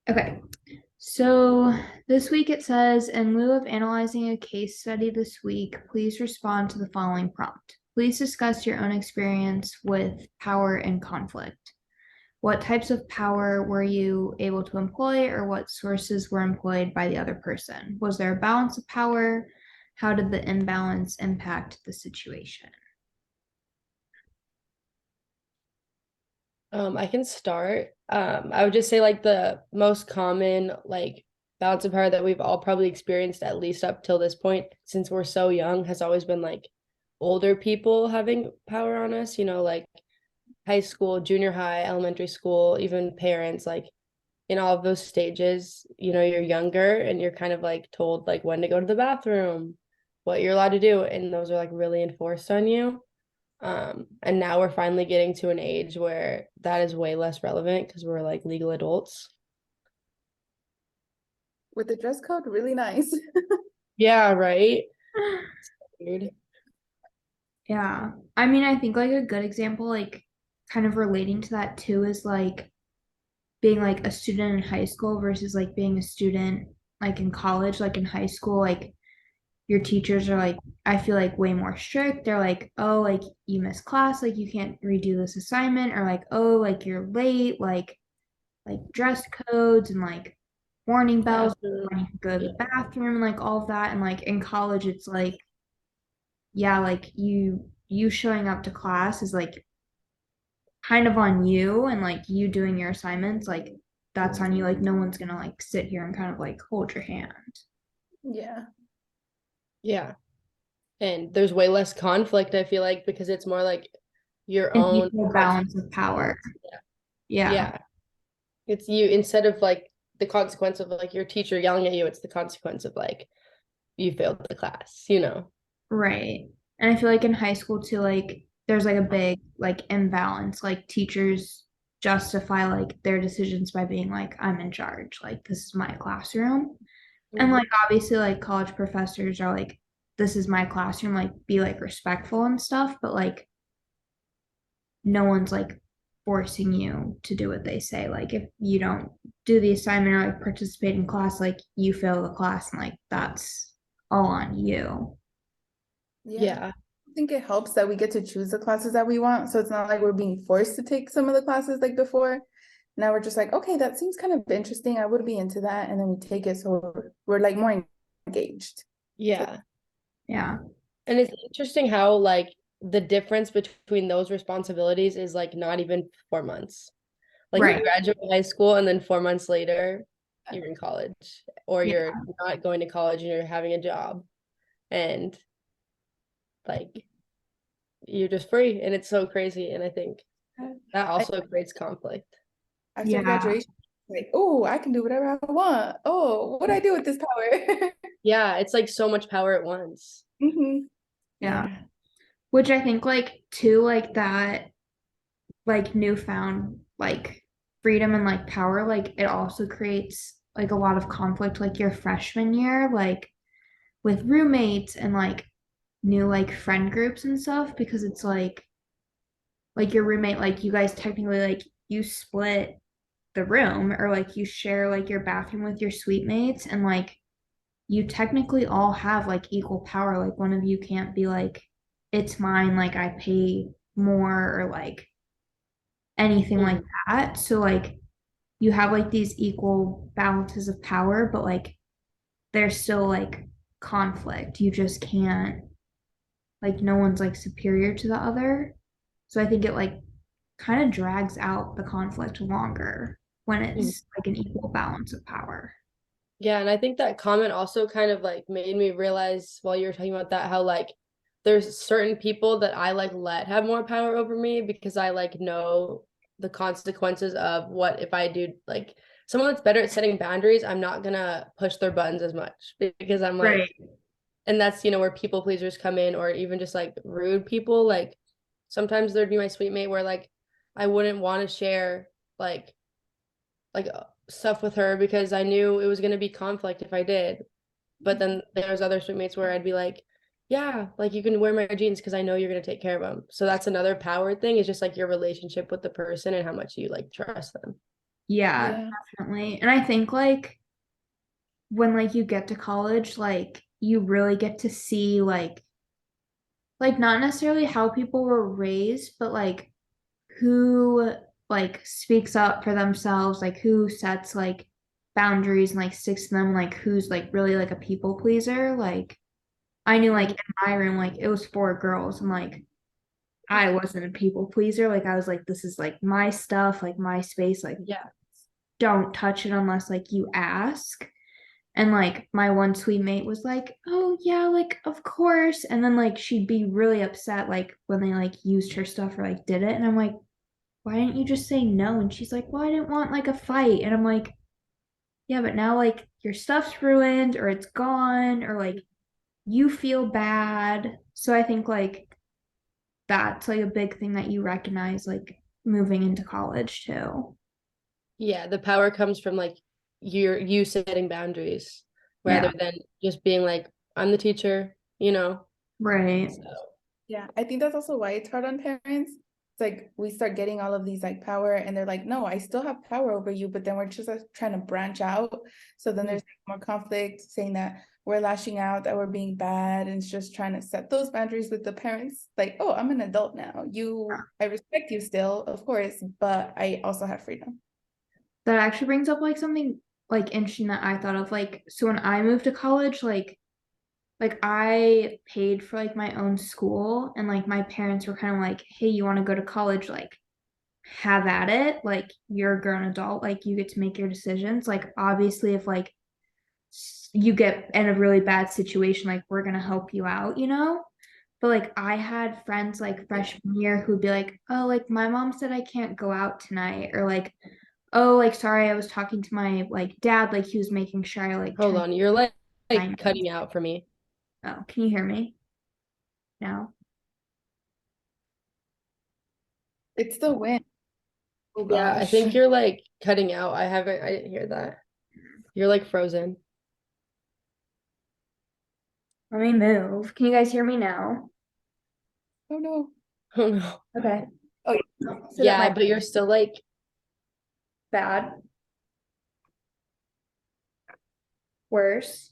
Okay. So this week it says, in lieu of analyzing a case study this week, please respond to the following prompt. Please discuss your own experience with power and conflict. What types of power were you able to employ, or what sources were employed by the other person? Was there a balance of power? How did the imbalance impact the situation? I can start. I would just say like the most common like balance of power that we've all probably experienced at least up till this point, since we're so young, has always been like older people having power on us, like high school, junior high, elementary school, even parents, like in all of those stages, you're younger and you're kind of like told like when to go to the bathroom, what you're allowed to do, and those are like really enforced on you. And now we're finally getting to an age where that is way less relevant because we're like legal adults. With the dress code, really nice. Yeah, right. Weird. Yeah. I mean, I think like a good example, like kind of relating to that too, is like being like a student in high school versus like being a student like in college. Like in high school, like your teachers are like, I feel like way more strict. They're like, oh, like you missed class, like you can't redo this assignment, or like, oh, like you're late, like dress codes and like warning bells Absolutely. when you go to Yeah. the bathroom and like all of that. And like in college, it's like, yeah, like you showing up to class is like kind of on you, and like you doing your assignments, like that's on you. Like no one's gonna like sit here and kind of like hold your hand. Yeah. Yeah. And there's way less conflict, I feel like, because it's more like your An own equal balance of power. consequences. Yeah. Yeah. Yeah. It's you instead of like the consequence of like your teacher yelling at you, it's the consequence of like you failed the class. Right. And I feel like in high school too, like there's like a big like imbalance. Like teachers justify like their decisions by being like, I'm in charge, like this is my classroom. And like Mhm. obviously like college professors are like, this is my classroom, like be like respectful and stuff, but like no one's like forcing you to do what they say. Like if you don't do the assignment or like participate in class, like you fail the class, and like that's all on you. Yeah. Yeah. I think it helps that we get to choose the classes that we want. So it's not like we're being forced to take some of the classes like before. Now we're just like, okay, that seems kind of interesting. I would be into that. And then we take it. So we're like more engaged. So Yeah. Yeah. And it's interesting how like the difference between those responsibilities is like not even 4 months. Like you Right. graduate high school and then 4 months later you're in college, or Yeah. you're not going to college and you're having a job, and like you're just free, and it's so crazy. And I think that I, also creates conflict. after Yeah. graduation, like, oh, I can do whatever I want. Oh, what do I do with this power? Yeah, it's like so much power at once. Yeah. Yeah. Which I think like too, like that like newfound like freedom and like power, like it also creates like a lot of conflict like your freshman year, like with roommates and like new like friend groups and stuff, because it's like your roommate, like you guys technically like you split the room, or like you share like your bathroom with your suite mates, and like you technically all have like equal power. Like one of you can't be like, it's mine, like I pay more, or like anything like Mhm. that. So like you have like these equal balances of power, but like there's still like conflict. You just can't, like no one's like superior to the other. So I think it like kind of drags out the conflict longer when Mhm. it's like an equal balance of power. Yeah, and I think that comment also kind of like made me realize while you were talking about that how like there's certain people that I like let have more power over me because I like know the consequences of what if I do like someone that's better at setting boundaries, I'm not gonna push their buttons as much because I'm like, Right. and that's where people pleasers come in, or even just like rude people. Like sometimes there'd be my sweet mate where like I wouldn't want to share like stuff with her because I knew it was going to be conflict if I did. But then there's other sweet mates where I'd be like, yeah, like you can wear my jeans because I know you're going to take care of them. So that's another power thing, is just like your relationship with the person and how much you like trust them. Yeah, Yeah. definitely. And I think like when like you get to college, like you really get to see like not necessarily how people were raised, but like who like speaks up for themselves, like who sets like boundaries and like sticks to them, like who's like really like a people pleaser. Like I knew like in my room, like it was four girls and like I wasn't a people pleaser. Like I was like, this is like my stuff, like my space, like Yeah. don't touch it unless like you ask. And like my one sweet mate was like, oh yeah, like of course. And then like she'd be really upset like when they like used her stuff or like did it. And I'm like, why didn't you just say no? And she's like, well, I didn't want like a fight. And I'm like, yeah, but now like your stuff's ruined or it's gone or like you feel bad. So I think like that's like a big thing that you recognize like moving into college too. Yeah, the power comes from like you setting boundaries Yeah. rather than just being like, I'm the teacher, you know. Right. So Yeah, I think that's also why it's hard on parents. It's like we start getting all of these like power, and they're like, no, I still have power over you, but then we're just like, trying to branch out. So then there's more conflict, saying that we're lashing out, that we're being bad, and it's just trying to set those boundaries with the parents. Like, oh, I'm an adult now. I respect you still, of course, but I also have freedom. That actually brings up like something like interesting that I thought of. Like, so when I moved to college, like I paid for like my own school and like my parents were kind of like, hey, you want to go to college? Like, have at it. Like, you're a grown adult, like you get to make your decisions. Like, obviously, if like you get in a really bad situation, like we're gonna help you out, you know? But like I had friends like freshman year who'd be like, oh, like my mom said I can't go out tonight, or like, oh, like sorry, I was talking to my like dad, like he was making sure I like hold turned on, you're like assignments. cutting out for me. Oh, can you hear me now? It's the win. Oh Yeah, I gosh. think you're like cutting out. I didn't hear that. You're like frozen. Let me move. Can you guys hear me now? Oh no. Oh no. Okay. Oh yeah. So that Yeah, might but be you're still like bad. Worse.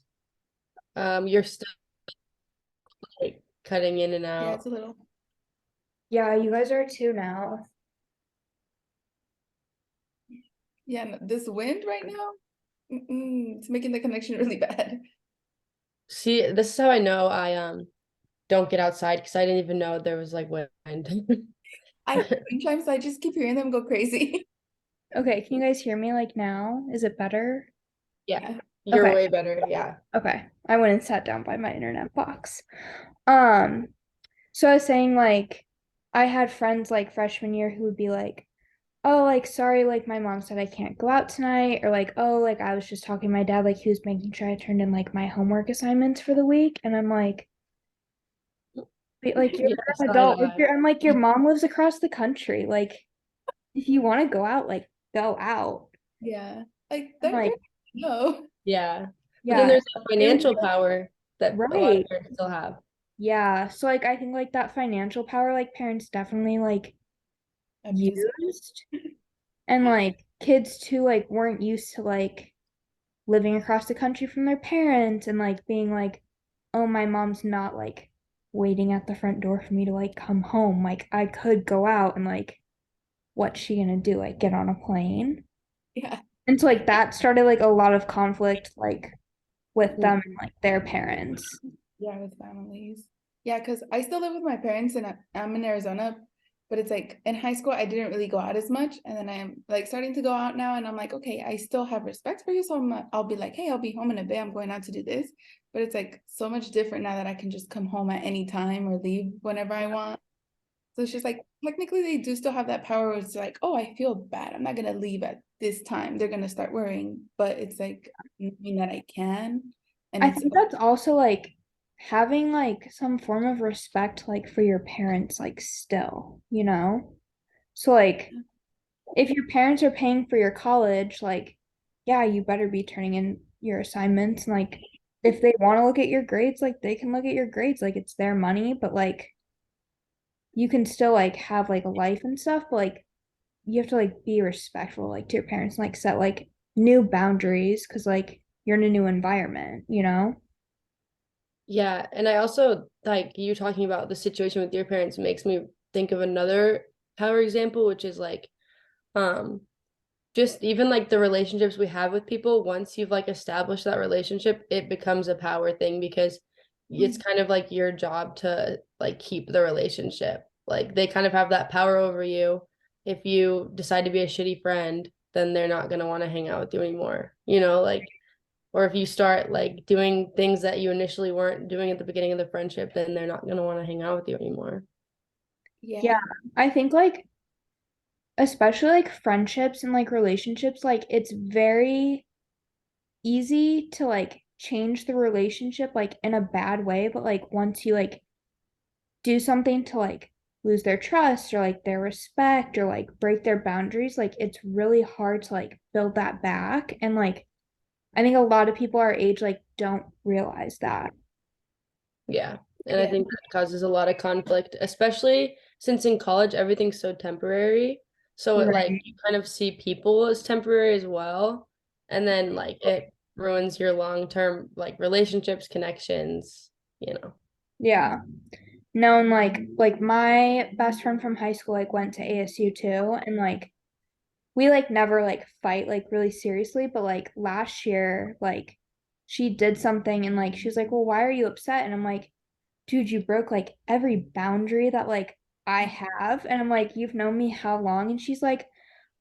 you're still like cutting in and Yeah, out. it's a little. Yeah, you guys are too now. Yeah, no, this wind right now, it's making the connection really bad. See, this is how I know I don't get outside because I didn't even know there was like wind. Sometimes I just keep hearing them go crazy. Okay, can you guys hear me like now? Is it better? Yeah, you're Okay. way better. Yeah. Okay. I went and sat down by my internet box. Um, so I was saying like I had friends like freshman year who would be like, oh, like sorry, like my mom said I can't go out tonight, or like, oh, like I was just talking to my dad, like he was making sure I turned in like my homework assignments for the week. And I'm like, wait, like you're Yeah, an so I adult. know. Like I'm like, your mom lives across the country. Like, if you want to go out, like go out. Yeah, like I'm they're like, no. Yeah. But then yeah, there's that they would be financial like, power that a lot of right. parents still have. Yeah. So like I think like that financial power, like parents definitely like Abuse. used. And like kids too, like weren't used to like living across the country from their parents and like being like, oh, my mom's not like waiting at the front door for me to like come home. Like I could go out and like what's she gonna do? Like get on a plane? Yeah, And so like that started like a lot of conflict like with Mm. them and like their parents. yeah, with families. Yeah, because I still live with my parents and I'm in Arizona, but it's like in high school I didn't really go out as much, and then I'm like starting to go out now, and I'm like, okay, I still have respect for you, so I'll be like, hey, I'll be home in a bit. I'm going out to do this, but it's like so much different now that I can just come home at any time or leave whenever I want. So it's just like technically they do still have that power where it's like, oh, I feel bad. I'm not gonna leave at this time. They're gonna start worrying. But it's like knowing that I can. And I it's think that's also like having like some form of respect like for your parents like still, you know? So like if your parents are paying for your college, like yeah, you better be turning in your assignments and like if they want to look at your grades, like they can look at your grades, like it's their money, but like you can still like have like a life and stuff, but like you have to like be respectful like to your parents and like set like new boundaries because like you're in a new environment, you know? Yeah, and I also like you talking about the situation with your parents makes me think of another power example, which is like um just even like the relationships we have with people, once you've like established that relationship, it becomes a power thing because it's kind of like your job to like keep the relationship. Like they kind of have that power over you. If you decide to be a shitty friend, then they're not going to want to hang out with you anymore. You know, like or if you start like doing things that you initially weren't doing at the beginning of the friendship, then they're not going to want to hang out with you anymore. Yeah. Yeah. I think like especially like friendships and like relationships, like it's very easy to like change the relationship like in a bad way, but like once you like do something to like lose their trust or like their respect or like break their boundaries, like it's really hard to like build that back. And like I think a lot of people our age like don't realize that. Yeah. And I Yeah. think that causes a lot of conflict, especially since in college everything's so temporary. So it like Right. you kind of see people as temporary as well. And then like it ruins your long-term like relationships, connections, you know. Yeah. No, and like my best friend from high school like went to ASU too, and like we like never like fight like really seriously, but like last year, like she did something and like she was like, "Well, why are you upset?" And I'm like, "Dude, you broke like every boundary that like I have." And I'm like, "You've known me how long?" And she's like,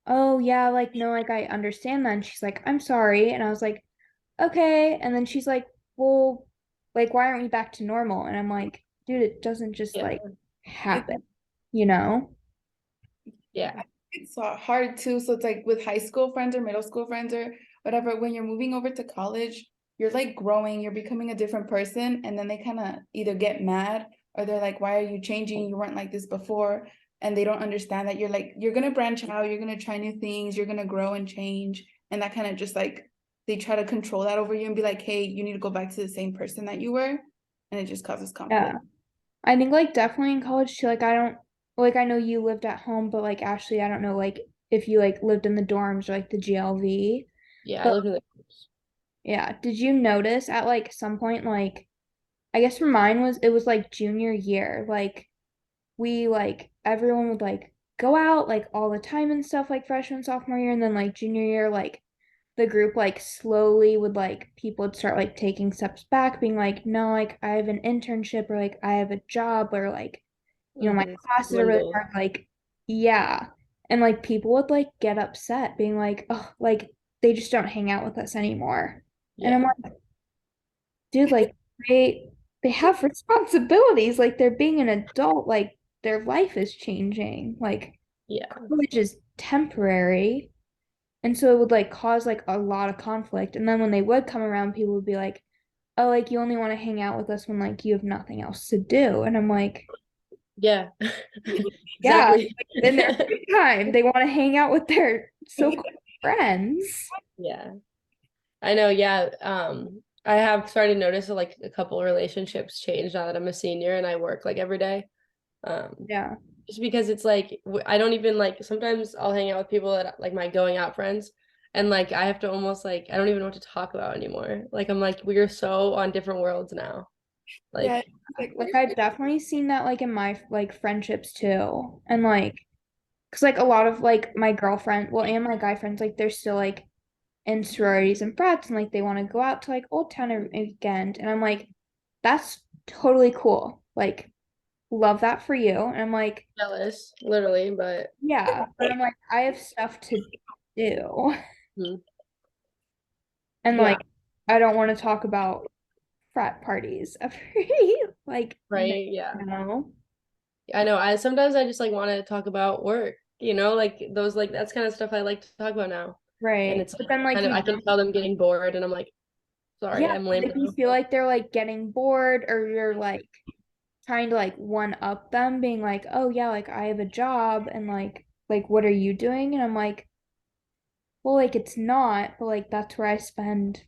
"Oh, yeah, like no, like I understand that." And she's like, "I'm sorry." And I was like, "Okay." And then she's like, "Well, like why aren't we back to normal?" And I'm like, "Dude, it doesn't just Yeah. like happen, you know?" Yeah. It's so hard too. So it's like with high school friends or middle school friends or whatever, when you're moving over to college, you're like growing, you're becoming a different person. And then they kind of either get mad or they're like, why are you changing? You weren't like this before. And they don't understand that you're like, you're going to branch out, you're going to try new things, you're going to grow and change. And that kind of just like, they try to control that over you and be like, hey, you need to go back to the same person that you were. And it just causes conflict. Yeah. I think like definitely in college too, like I don't like I know you lived at home, but like Ashley, I don't know like if you like lived in the dorms or like the GLV. Yeah, I But lived in the yeah, did you notice at like some point like I guess for mine was it was like junior year, like we like everyone would like go out like all the time and stuff like freshman, sophomore year, and then like junior year, like the group like slowly would like people would start like taking steps back, being like, no, like I have an internship or like I have a job or like, you know, my classes are really dwindle. hard. Like, yeah. And like people would like get upset, being like, oh, like they just don't hang out with us anymore. And I'm Yeah. like, dude, like they have responsibilities, like they're being an adult, like their life is changing. Like Yeah. college is temporary. And so it would like cause like a lot of conflict. And then when they would come around, people would be like, oh, like you only want to hang out with us when like you have nothing else to do. And I'm like, Yeah. yeah, Exactly. like, in their free time, they want to hang out with their so-called friends. Yeah. I know, yeah. I have started to notice that, like a couple relationships change now that I'm a senior and I work like every day. Um, Yeah. just because it's like I don't even like sometimes I'll hang out with people that like my going out friends and like I have to almost like I don't even know what to talk about anymore. Like I'm like we are so on different worlds now. Yeah. Like Like, Like I've definitely seen that like in my like friendships too. And like, cause like a lot of like my girlfriend, well, and my guy friends, like they're still like in sororities and frats and like they want to go out to like Old Town every weekend. And I'm like, that's totally cool. Like, love that for you. And I'm like, jealous, literally, but yeah. But I'm like, I have stuff to do. hmm, And yeah, like, I don't want to talk about frat parties every like minute, right, yeah. you know? I know. I sometimes I just like want to talk about work, like those like that's kind of stuff I like to talk about now. And Right. it's But like then like kind of you I can tell them getting bored and I'm like, sorry, yeah, I'm lame if you now. feel like they're like getting bored or you're like trying to like one up them, being like, oh yeah, like I have a job and like what are you doing? And I'm like, well, like it's not, but like that's where I spend,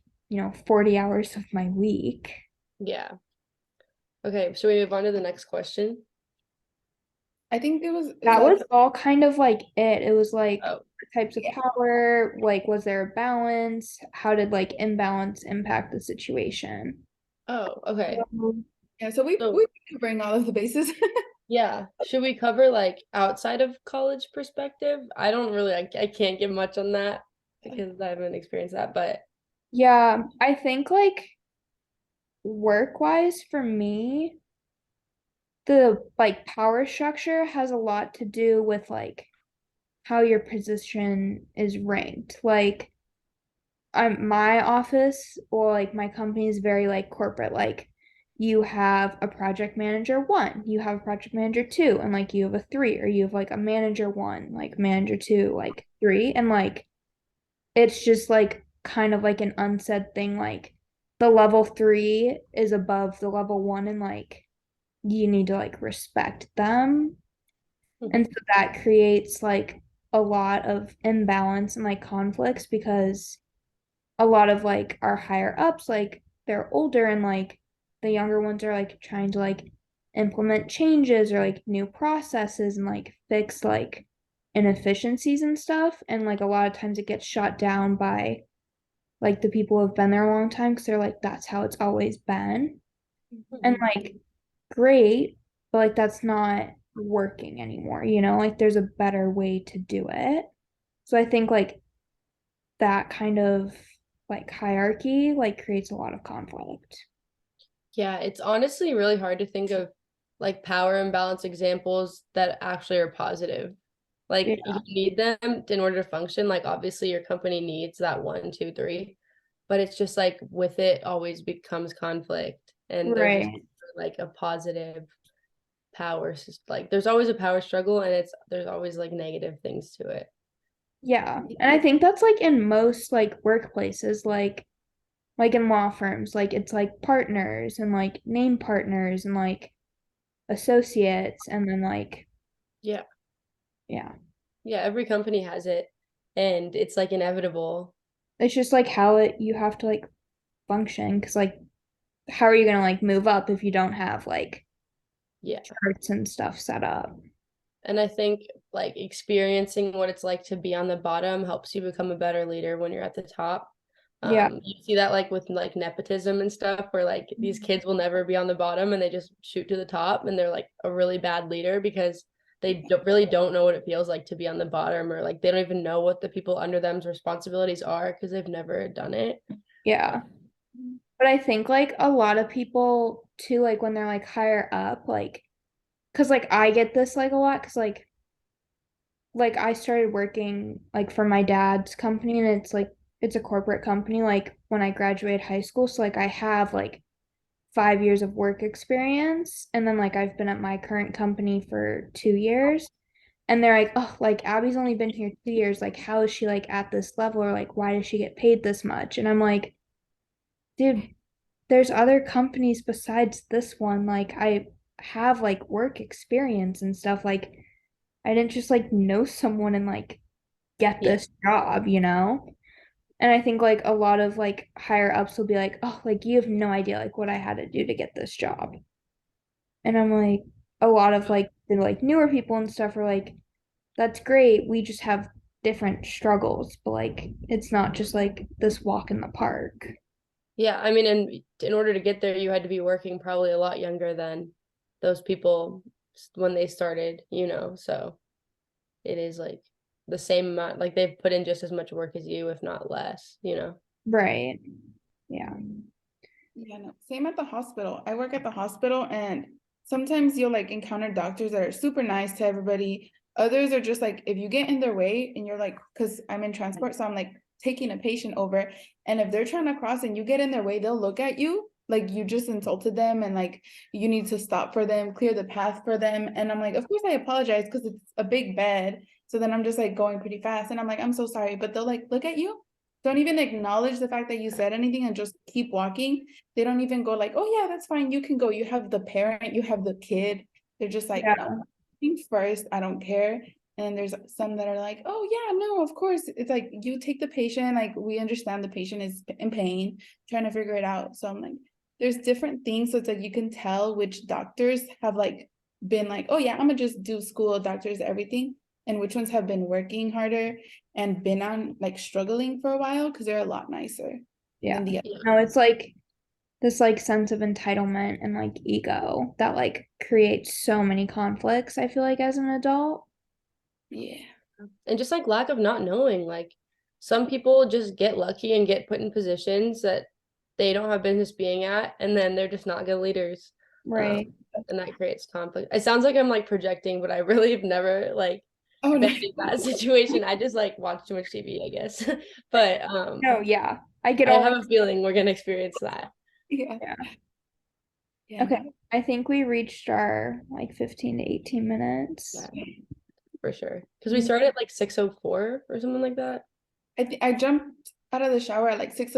40 hours of my week. Yeah. Okay, so we move on to the next question. I think it was, is That that, was all kind of like it. It was like Oh, types of yeah. power, like was there a balance? How did like imbalance impact the situation? oh, okay. Yeah, so So we've been covering all of the bases. yeah, should we cover like outside of college perspective? I don't really, I can't give much on that because I haven't experienced that, but Yeah, I think like work-wise for me, the like power structure has a lot to do with like how your position is ranked. Like my office or like my company is very like corporate. Like you have a project manager one, you have a project manager two, and like you have a three, or you have like a manager one, like manager two, like three, and like it's just like kind of like an unsaid thing. Like the level three is above the level one, and like you need to like respect them. And mhm, so that creates like a lot of imbalance and like conflicts because a lot of like our higher ups, like they're older and like the younger ones are like trying to like implement changes or like new processes and like fix like inefficiencies and stuff. And like a lot of times it gets shot down by like the people who have been there a long time because they're like, that's how it's always been. And mhm. like, great, but like that's not working anymore, you know? Like there's a better way to do it. So I think like that kind of like hierarchy like creates a lot of conflict. Yeah, it's honestly really hard to think of like power imbalance examples that actually are positive. Like Yeah. you need them in order to function. Like obviously your company needs that one, two, three, but it's just like with it always becomes conflict, and there's just Right. like a positive power like there's always a power struggle, and there's always like negative things to it. Yeah. And I think that's like in most like workplaces, like in law firms, like it's like partners and like name partners and like associates and then like Yeah. yeah. Yeah, every company has it, and it's like inevitable. It's just like how it you have to like function because like how are you gonna like move up if you don't have like Yeah. charts and stuff set up? And I think like experiencing what it's like to be on the bottom helps you become a better leader when you're at the top. Yeah. You see that like with like nepotism and stuff, where like these kids will never be on the bottom and they just shoot to the top, and they're like a really bad leader because they really don't know what it feels like to be on the bottom, or like they don't even know what the people under them's responsibilities are because they've never done it. Yeah. But I think like a lot of people too, like when they're like higher up, like, cause like I get this like a lot, cause like I started working like for my dad's company and it's like it's a corporate company like when I graduated high school. So like I have like 5 years of work experience and then like I've been at my current company for 2 years. And they're like, oh, like Abby's only been here 2 years. Like, how is she like at this level? Or like, why does she get paid this much? And I'm like, dude, there's other companies besides this one. Like I have like work experience and stuff. Like I didn't just like know someone and like get Yeah. this job, you know? And I think like a lot of like higher ups will be like, oh, like you have no idea like what I had to do to get this job. And I'm like, a lot of like the like newer people and stuff are like, that's great. We just have different struggles, but like it's not just like this walk in the park. Yeah, I mean, and in order to get there, you had to be working probably a lot younger than those people when they started, so it is like the same amount, like they've put in just as much work as you, if not less. Right. Yeah. Yeah, no, same at the hospital. I work at the hospital and sometimes you'll like encounter doctors that are super nice to everybody. Others are just like, if you get in their way and you're like, because I'm in transport, so I'm like taking a patient over. And if they're trying to cross and you get in their way, they'll look at you like you just insulted them and like you need to stop for them, clear the path for them. And I'm like, of course I apologize because it's a big bed. So then I'm just like going pretty fast and I'm like, I'm so sorry. But they'll like look at you, don't even acknowledge the fact that you said anything and just keep walking. They don't even go like, oh yeah, that's fine, you can go. You have the parent, you have the kid. They're just like, no, Yeah. think first, I don't care. And there's some that are like, oh yeah, no, of course. It's like you take the patient, like we understand the patient is in pain, trying to figure it out. So I'm like, there's different things. So it's like you can tell which doctors have like been like, oh yeah, I'm gonna just do school, doctors, everything, and which ones have been working harder and been on like struggling for a while because they're a lot nicer Yeah. than the No, it's like this like sense of entitlement and like ego that like creates so many conflicts, I feel like as an adult. yeah. And just like lack of not knowing, like some people just get lucky and get put in positions that they don't have business being at, and then they're just not good leaders. Right. And that creates conflict. It sounds like I'm like projecting, but I really have never like Oh no. been in that situation. I just like watch too much TV, I guess. But No, yeah. I get I all have a feeling we're gonna experience that. Yeah. yeah. Yeah. Okay. I think we reached our like 15 to 18 minutes. Yeah, for sure. Because we started at like 6:04 or something like that. I jumped out of the shower at like 6